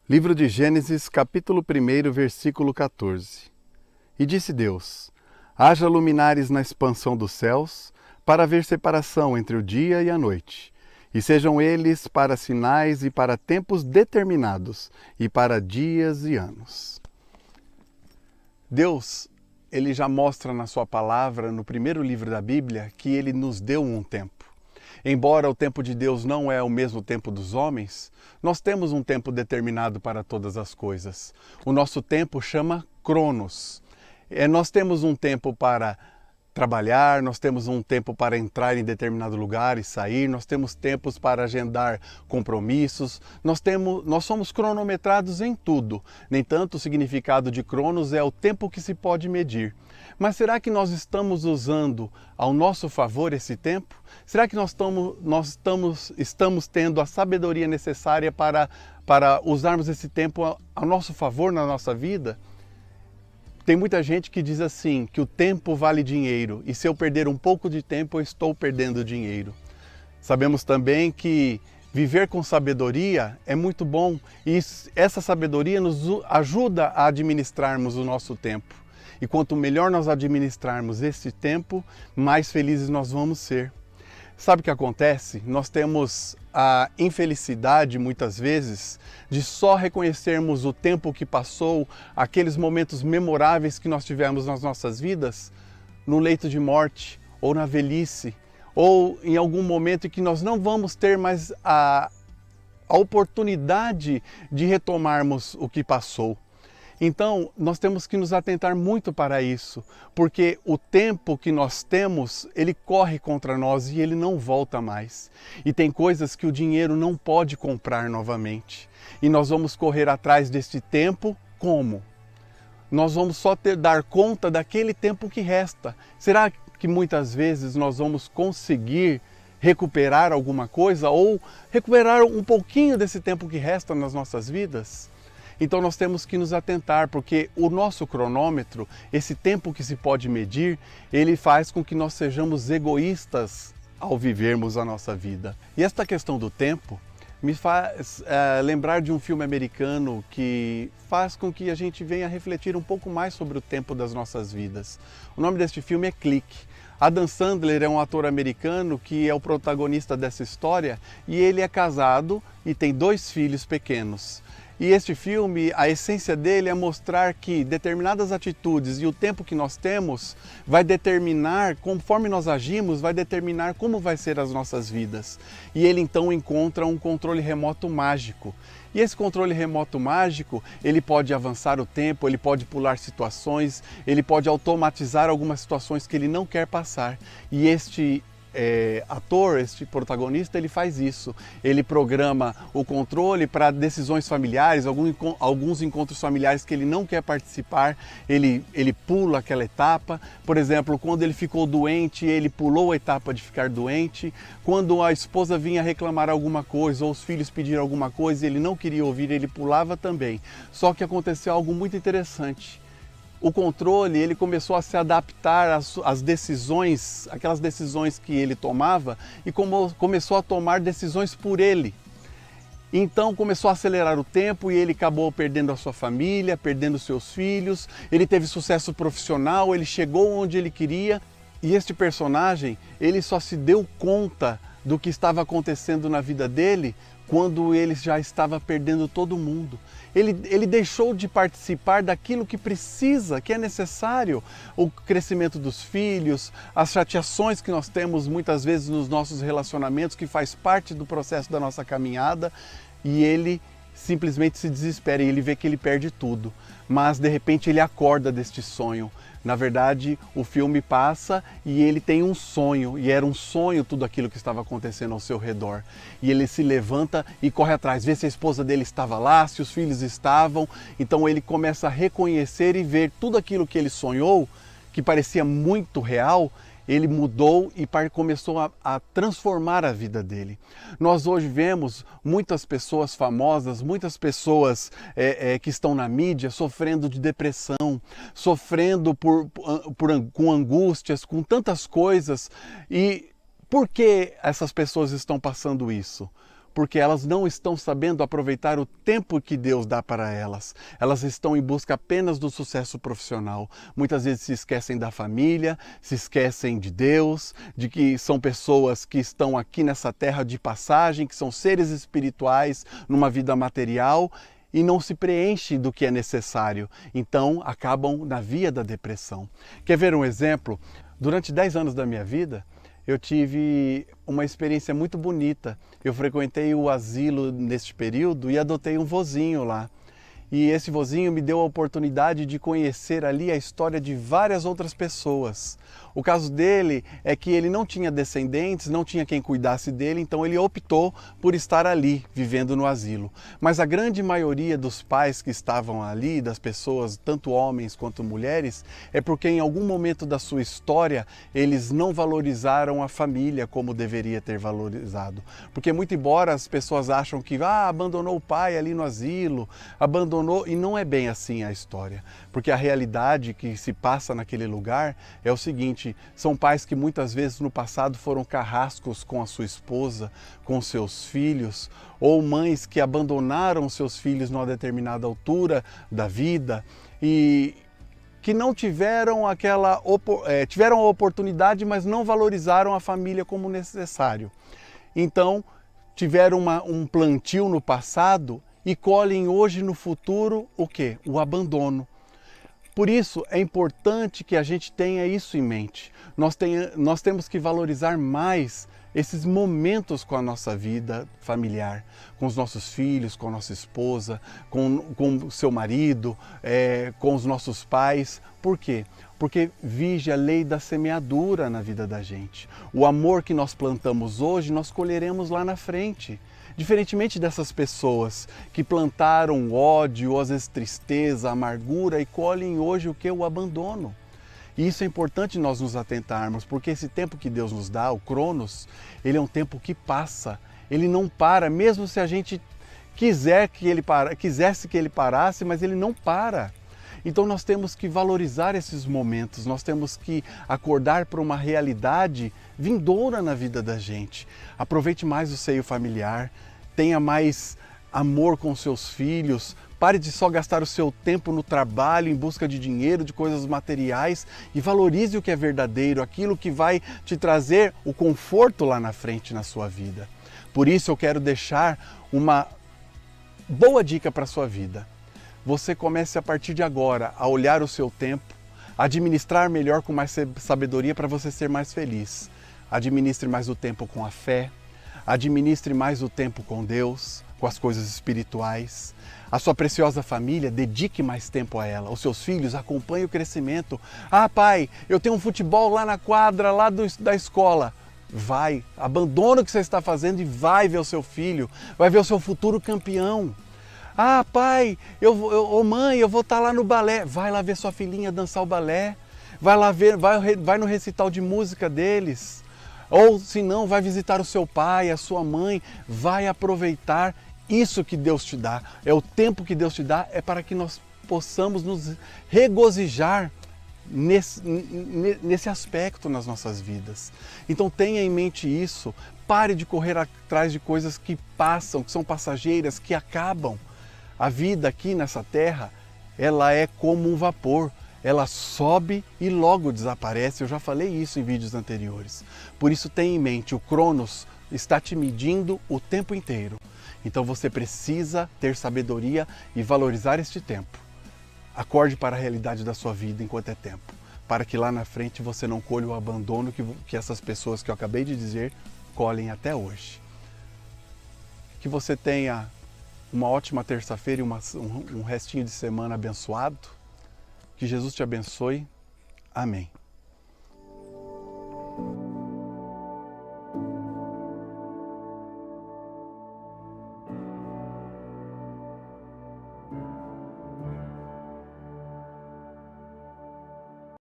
Livro de Gênesis, capítulo 1, versículo 14. E disse Deus: haja luminares na expansão dos céus, para haver separação entre o dia e a noite, e sejam eles para sinais e para tempos determinados, e para dias e anos. Deus, Ele já mostra na sua palavra, no primeiro livro da Bíblia, que Ele nos deu um tempo. Embora o tempo de Deus não é o mesmo tempo dos homens, nós temos um tempo determinado para todas as coisas. O nosso tempo chama Cronos. Nós temos um tempo para trabalhar, nós temos um tempo para entrar em determinado lugar e sair, nós temos tempos para agendar compromissos, nós somos cronometrados em tudo. Nem tanto o significado de Cronos é o tempo que se pode medir. Mas será que nós estamos usando ao nosso favor esse tempo? Será que nós estamos tendo a sabedoria necessária para usarmos esse tempo ao nosso favor na nossa vida? Tem muita gente que diz assim, que o tempo vale dinheiro, e se eu perder um pouco de tempo, eu estou perdendo dinheiro. Sabemos também que viver com sabedoria é muito bom, e essa sabedoria nos ajuda a administrarmos o nosso tempo. E quanto melhor nós administrarmos esse tempo, mais felizes nós vamos ser. Sabe o que acontece? Nós temos a infelicidade, muitas vezes, de só reconhecermos o tempo que passou, aqueles momentos memoráveis que nós tivemos nas nossas vidas, no leito de morte, ou na velhice, ou em algum momento em que nós não vamos ter mais a oportunidade de retomarmos o que passou. Então, nós temos que nos atentar muito para isso, porque o tempo que nós temos, ele corre contra nós e ele não volta mais. E tem coisas que o dinheiro não pode comprar novamente. E nós vamos correr atrás desse tempo como? Nós vamos só dar conta daquele tempo que resta. Será que muitas vezes nós vamos conseguir recuperar alguma coisa ou recuperar um pouquinho desse tempo que resta nas nossas vidas? Então nós temos que nos atentar, porque o nosso cronômetro, esse tempo que se pode medir, ele faz com que nós sejamos egoístas ao vivermos a nossa vida. E esta questão do tempo me faz lembrar de um filme americano que faz com que a gente venha refletir um pouco mais sobre o tempo das nossas vidas. O nome deste filme é Clique. Adam Sandler é um ator americano que é o protagonista dessa história e ele é casado e tem 2 filhos pequenos. E este filme, a essência dele é mostrar que determinadas atitudes e o tempo que nós temos vai determinar, conforme nós agimos, vai determinar como vai ser as nossas vidas. E ele então encontra um controle remoto mágico. E esse controle remoto mágico, ele pode avançar o tempo, ele pode pular situações, ele pode automatizar algumas situações que ele não quer passar. E este ator, este protagonista, ele faz isso. Ele programa o controle para decisões familiares, alguns encontros familiares que ele não quer participar, ele pula aquela etapa. Por exemplo, quando ele ficou doente, ele pulou a etapa de ficar doente. Quando a esposa vinha reclamar alguma coisa ou os filhos pediram alguma coisa e ele não queria ouvir, ele pulava também. Só que aconteceu algo muito interessante. O controle, ele começou a se adaptar às decisões, aquelas decisões que ele tomava, e começou a tomar decisões por ele. Então começou a acelerar o tempo e ele acabou perdendo a sua família, perdendo seus filhos, ele teve sucesso profissional, ele chegou onde ele queria. E este personagem, ele só se deu conta do que estava acontecendo na vida dele quando ele já estava perdendo todo mundo. Ele deixou de participar daquilo que precisa, que é necessário, o crescimento dos filhos, as chateações que nós temos muitas vezes nos nossos relacionamentos, que faz parte do processo da nossa caminhada, e ele simplesmente se desespera e ele vê que ele perde tudo. Mas de repente ele acorda deste sonho. Na verdade, o filme passa e ele tem um sonho, e era um sonho tudo aquilo que estava acontecendo ao seu redor. E ele se levanta e corre atrás, vê se a esposa dele estava lá, se os filhos estavam. Então ele começa a reconhecer e ver tudo aquilo que ele sonhou, que parecia muito real, ele mudou e começou a transformar a vida dele. Nós hoje vemos muitas pessoas famosas, muitas pessoas que estão na mídia sofrendo de depressão, sofrendo com angústias, com tantas coisas. E por que essas pessoas estão passando isso? Porque elas não estão sabendo aproveitar o tempo que Deus dá para elas. Elas estão em busca apenas do sucesso profissional. Muitas vezes se esquecem da família, se esquecem de Deus, de que são pessoas que estão aqui nessa terra de passagem, que são seres espirituais numa vida material e não se preenchem do que é necessário. Então acabam na via da depressão. Quer ver um exemplo? Durante 10 anos da minha vida, eu tive uma experiência muito bonita. Eu frequentei o asilo neste período e adotei um vozinho lá. E esse vozinho me deu a oportunidade de conhecer ali a história de várias outras pessoas. O caso dele é que ele não tinha descendentes, não tinha quem cuidasse dele, então ele optou por estar ali, vivendo no asilo. Mas a grande maioria dos pais que estavam ali, das pessoas, tanto homens quanto mulheres, é porque em algum momento da sua história eles não valorizaram a família como deveria ter valorizado. Porque muito embora as pessoas acham que abandonou o pai ali no asilo, abandonou, e não é bem assim a história. Porque a realidade que se passa naquele lugar é o seguinte: são pais que muitas vezes no passado foram carrascos com a sua esposa, com seus filhos, ou mães que abandonaram seus filhos numa determinada altura da vida e que não tiveram tiveram a oportunidade, mas não valorizaram a família como necessário. Então, tiveram um plantio no passado e colhem hoje no futuro o quê? O abandono. Por isso, é importante que a gente tenha isso em mente. Nós temos que valorizar mais esses momentos com a nossa vida familiar, com os nossos filhos, com a nossa esposa, com o seu marido, com os nossos pais. Por quê? Porque vige a lei da semeadura na vida da gente. O amor que nós plantamos hoje, nós colheremos lá na frente. Diferentemente dessas pessoas que plantaram ódio, às vezes tristeza, amargura e colhem hoje o que? O abandono. E isso é importante nós nos atentarmos, porque esse tempo que Deus nos dá, o Cronos, ele é um tempo que passa, ele não para, mesmo se a gente quisesse que ele parasse, mas ele não para. Então nós temos que valorizar esses momentos, nós temos que acordar para uma realidade vindoura na vida da gente. Aproveite mais o seio familiar, tenha mais amor com seus filhos, pare de só gastar o seu tempo no trabalho, em busca de dinheiro, de coisas materiais, e valorize o que é verdadeiro, aquilo que vai te trazer o conforto lá na frente na sua vida. Por isso eu quero deixar uma boa dica para a sua vida. Você comece a partir de agora a olhar o seu tempo, a administrar melhor com mais sabedoria para você ser mais feliz. Administre mais o tempo com a fé, administre mais o tempo com Deus, com as coisas espirituais. A sua preciosa família, dedique mais tempo a ela. Os seus filhos, acompanhem o crescimento. Pai, eu tenho um futebol lá na quadra, lá da escola. Vai, abandona o que você está fazendo e vai ver o seu filho, vai ver o seu futuro campeão. Pai, mãe, eu vou estar lá no balé. Vai lá ver sua filhinha dançar o balé. Vai lá ver, vai no recital de música deles. Ou se não, vai visitar o seu pai, a sua mãe. Vai aproveitar isso que Deus te dá. É o tempo que Deus te dá, é para que nós possamos nos regozijar nesse aspecto nas nossas vidas. Então tenha em mente isso. Pare de correr atrás de coisas que passam, que são passageiras, que acabam. A vida aqui nessa terra, ela é como um vapor, ela sobe e logo desaparece. Eu já falei isso em vídeos anteriores. Por isso tenha em mente, o Cronos está te medindo o tempo inteiro. Então você precisa ter sabedoria e valorizar este tempo. Acorde para a realidade da sua vida enquanto é tempo, para que lá na frente você não colhe o abandono que essas pessoas que eu acabei de dizer colhem até hoje. Que você tenha uma ótima terça-feira e um restinho de semana abençoado. Que Jesus te abençoe. Amém.